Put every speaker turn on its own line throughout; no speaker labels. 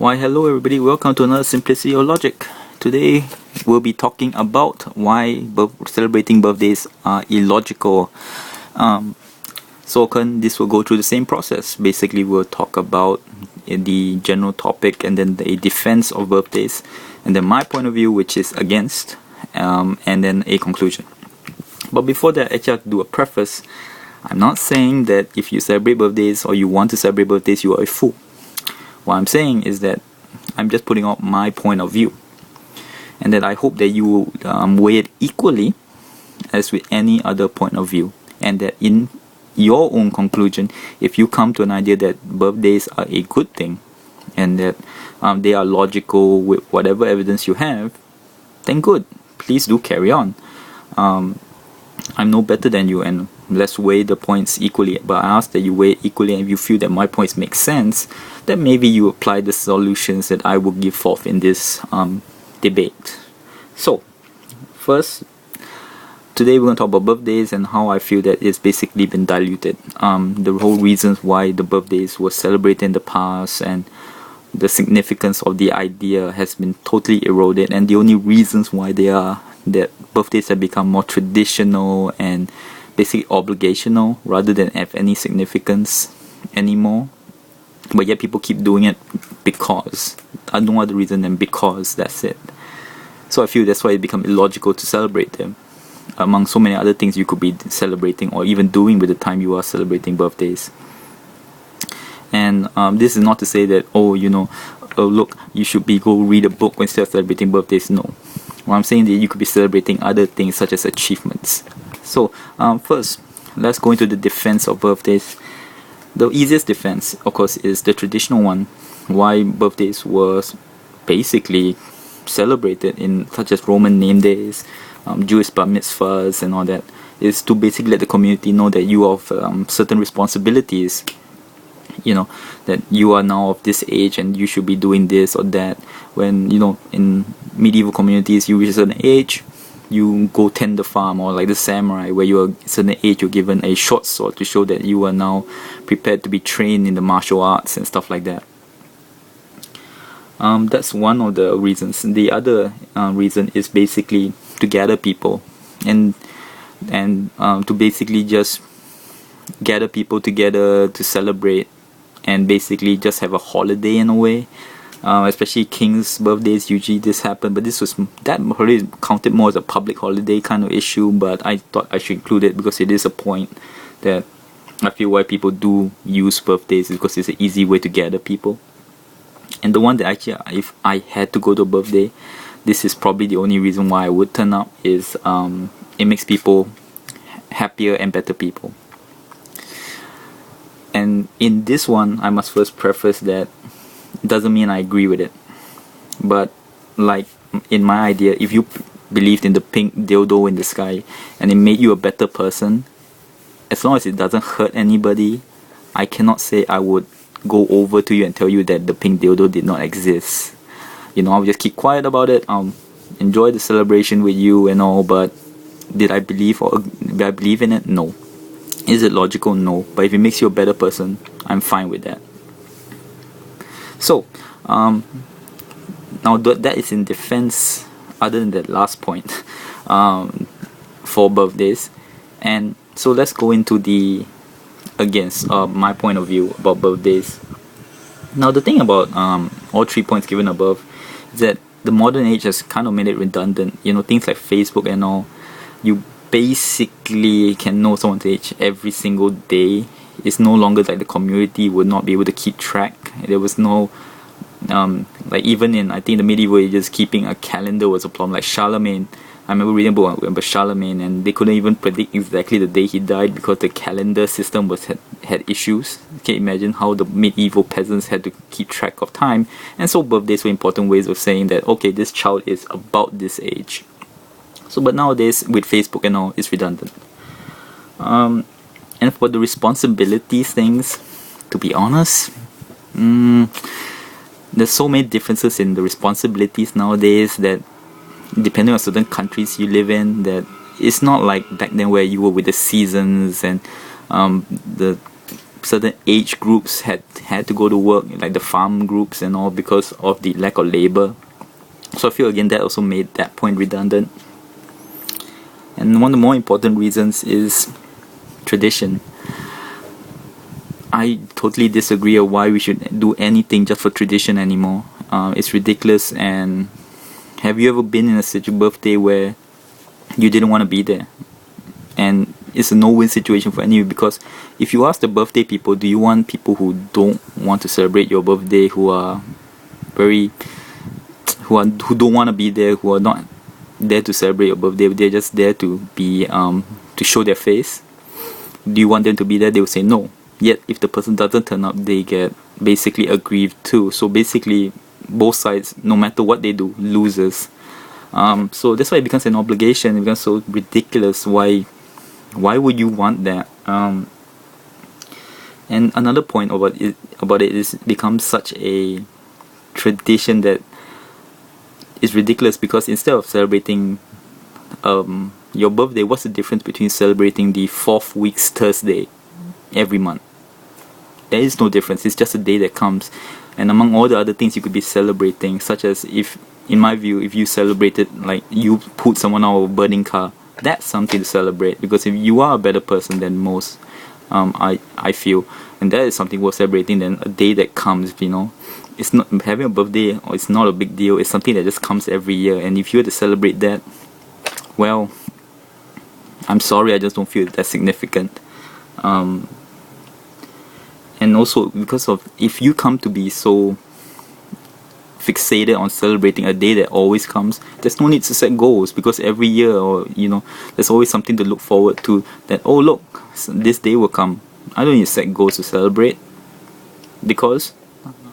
Why hello everybody, welcome to another Simplicity of Logic. Today we'll be talking about why celebrating birthdays are illogical. This will go through the same process. Basically we'll talk about the general topic and then the defense of birthdays, and then my point of view, which is against, and then a conclusion. But before that, actually I have to do a preface. I'm not saying that if you celebrate birthdays or you want to celebrate birthdays, you are a fool. What I'm saying is that I'm just putting out my point of view, and that I hope that you will weigh it equally as with any other point of view, and that in your own conclusion, if you come to an idea that birthdays are a good thing and that they are logical with whatever evidence you have, then good, please do carry on. I'm no better than you, and let's weigh the points equally, but I ask that you weigh equally, and if you feel that my points make sense, then maybe you apply the solutions that I will give forth in this debate. So first, today we're going to talk about birthdays and how I feel that it's basically been diluted. The whole reasons why the birthdays were celebrated in the past and the significance of the idea has been totally eroded, and the only reasons why that birthdays have become more traditional and basically obligational rather than have any significance anymore, but yet people keep doing it because no other reason than because that's it. So I feel that's why it become illogical to celebrate them among so many other things you could be celebrating or even doing with the time you are celebrating birthdays. And this is not to say that look, you should go read a book instead of celebrating birthdays. No, what I'm saying is that you could be celebrating other things such as achievements. So first, let's go into the defense of birthdays. The easiest defense, of course, is the traditional one. Why birthdays were basically celebrated in such as Roman name days, Jewish bar mitzvahs and all that, is to basically let the community know that you have certain responsibilities. That you are now of this age and you should be doing this or that. When in medieval communities, you reach a certain age, you go tend the farm, or like the samurai, where you are a certain age, you're given a short sword to show that you are now prepared to be trained in the martial arts and stuff like that. That's one of the reasons. The other reason is basically to gather people and to basically just gather people together to celebrate and basically just have a holiday in a way. Especially kings' birthdays, usually this happened, but that holiday counted more as a public holiday kind of issue, but I thought I should include it because it is a point that I feel why people do use birthdays is because it's an easy way to gather people. And the one that actually, if I had to go to a birthday, this is probably the only reason why I would turn up, is it makes people happier and better people. And in this one, I must first preface that doesn't mean I agree with it. But like in my idea, if you believed in the pink dildo in the sky and it made you a better person, as long as it doesn't hurt anybody, I cannot say I would go over to you and tell you that the pink dildo did not exist. I'll just keep quiet about it. Enjoy the celebration with you and all, but did I believe in it? No. Is it logical? No. But if it makes you a better person, I'm fine with that. So, now that is in defense, other than that last point, for birthdays. And so let's go into the against my point of view about birthdays. Now the thing about all 3 points given above is that the modern age has kind of made it redundant. Things like Facebook and all, you basically can know someone's age every single day. It's no longer like the community would not be able to keep track. There was no like even in, I think, the medieval ages, keeping a calendar was a problem. Like Charlemagne, I remember reading about Charlemagne, and they couldn't even predict exactly the day he died because the calendar system had issues. Can you imagine how the medieval peasants had to keep track of time? And so birthdays were important ways of saying that, okay, this child is about this age. So, but nowadays with Facebook and all, it's redundant. And for the responsibilities things, to be honest, there's so many differences in the responsibilities nowadays that depending on certain countries you live in, that it's not like back then where you were with the seasons and the certain age groups had to go to work, like the farm groups and all, because of the lack of labor. So I feel again that also made that point redundant. And one of the more important reasons is tradition. I totally disagree on why we should do anything just for tradition anymore. It's ridiculous. And have you ever been in a such a birthday where you didn't want to be there? And it's a no-win situation for any of you, because if you ask the birthday people, do you want people who don't want to celebrate your birthday, who don't want to be there, who are not there to celebrate your birthday, they're just there to be to show their face? Do you want them to be there? They will say no. Yet if the person doesn't turn up, they get basically aggrieved too. So basically both sides, no matter what they do, loses. So that's why it becomes an obligation. It becomes so ridiculous. Why would you want that? And another point about it is it becomes such a tradition that is ridiculous, because instead of celebrating your birthday, what's the difference between celebrating the 4th week's Thursday every month? There is no difference. It's just a day that comes. And among all the other things you could be celebrating, such as, if in my view, if you celebrated, like you put someone out of a burning car, that's something to celebrate, because if you are a better person than most, I feel, and that is something worth celebrating than a day that comes. It's not having a birthday, or it's not a big deal. It's something that just comes every year, and if you were to celebrate that, well, I'm sorry, I just don't feel that significant. And also, because of, if you come to be so fixated on celebrating a day that always comes, there's no need to set goals, because every year, or there's always something to look forward to, that, oh look, this day will come. I don't need to set goals to celebrate, because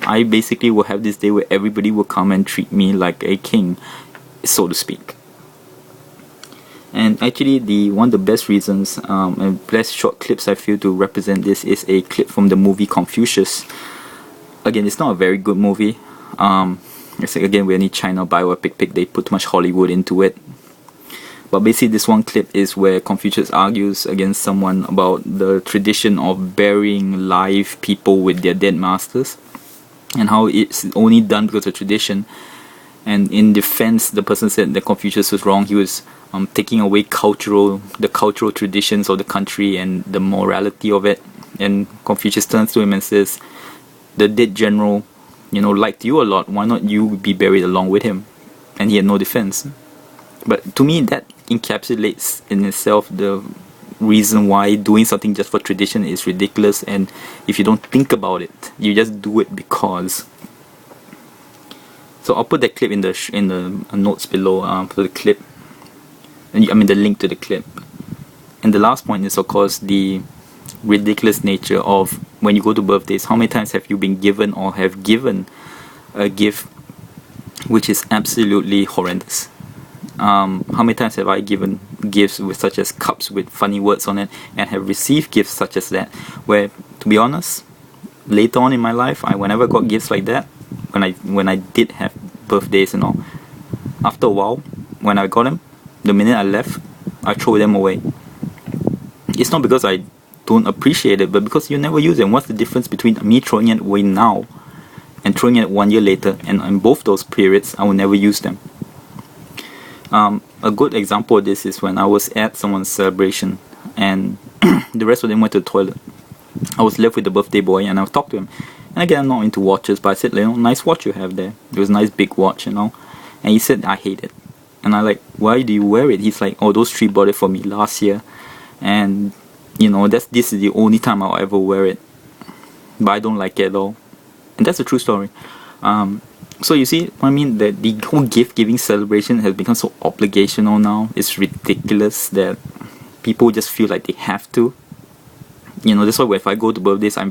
I basically will have this day where everybody will come and treat me like a king, so to speak. And actually, one of the best reasons and best short clips I feel to represent this is a clip from the movie Confucius. Again, it's not a very good movie. It's like, again, with any China biopic, they put too much Hollywood into it. But basically, this one clip is where Confucius argues against someone about the tradition of burying live people with their dead masters, and how it's only done because of tradition. And in defense, the person said that Confucius was wrong. He was taking away the cultural traditions of the country and the morality of it. And Confucius turns to him and says, the dead general, liked you a lot. Why not you be buried along with him? And he had no defense. But to me, that encapsulates in itself the reason why doing something just for tradition is ridiculous. And if you don't think about it, you just do it because. So I'll put that clip in the notes below for the clip. The link to the clip. And the last point is, of course, the ridiculous nature of when you go to birthdays. How many times have you been given or have given a gift which is absolutely horrendous? How many times have I given gifts such as cups with funny words on it, and have received gifts such as that, where, to be honest, later on in my life, whenever I got gifts like that, when I did have birthdays and all, after a while, when I got them, the minute I left, I throw them away. It's not because I don't appreciate it, but because you never use them. What's the difference between me throwing it away now and throwing it 1 year later? And in both those periods, I will never use them. A good example of this is when I was at someone's celebration, and the rest of them went to the toilet. I was left with the birthday boy, and I talked to him. And again, I'm not into watches, but I said, nice watch you have there. It was a nice big watch, And he said, I hate it. And I like, why do you wear it? He's like, oh, those three bought it for me last year, and this is the only time I'll ever wear it. But I don't like it at all. And that's a true story. So you see what I mean? That the whole gift giving celebration has become so obligational now. It's ridiculous that people just feel like they have to. That's why if I go to birthdays, I'm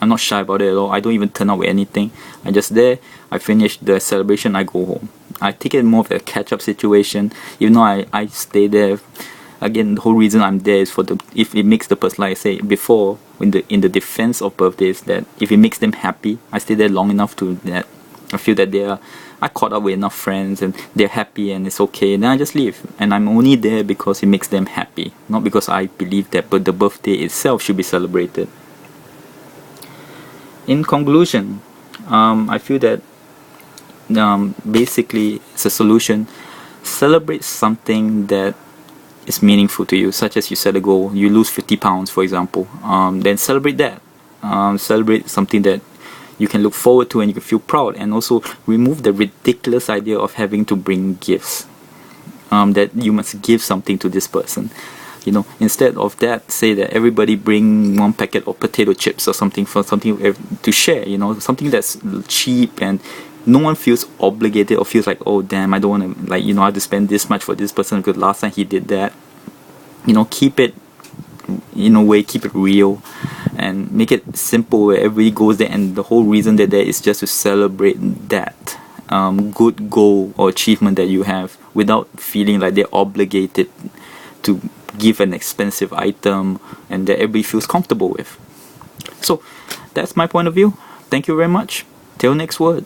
not shy about it at all. I don't even turn up with anything. I'm just there. I finish the celebration, I go home. I take it more of a catch-up situation. Even though I stay there. Again, the whole reason I'm there is if it makes the person, like I say before, in the defense of birthdays, that if it makes them happy, I stay there long enough to that I feel that I caught up with enough friends and they're happy and it's okay, and then I just leave. And I'm only there because it makes them happy, not because I believe that but the birthday itself should be celebrated. In conclusion, I feel that basically it's a solution. Celebrate something that is meaningful to you, such as you set a goal, you lose 50 pounds for example, then celebrate that. Celebrate something that you can look forward to and you can feel proud, and also remove the ridiculous idea of having to bring gifts, that you must give something to this person. Instead of that, say that everybody bring one packet of potato chips or something, for something to share, something that's cheap, and no one feels obligated or feels like, oh damn, I don't want to, like, I have to spend this much for this person because last time he did that. Keep it, in a way, keep it real and make it simple where everybody goes there, and the whole reason they're there is just to celebrate that good goal or achievement that you have, without feeling like they're obligated to give an expensive item and that everybody feels comfortable with. So that's my point of view. Thank you very much. Till next word.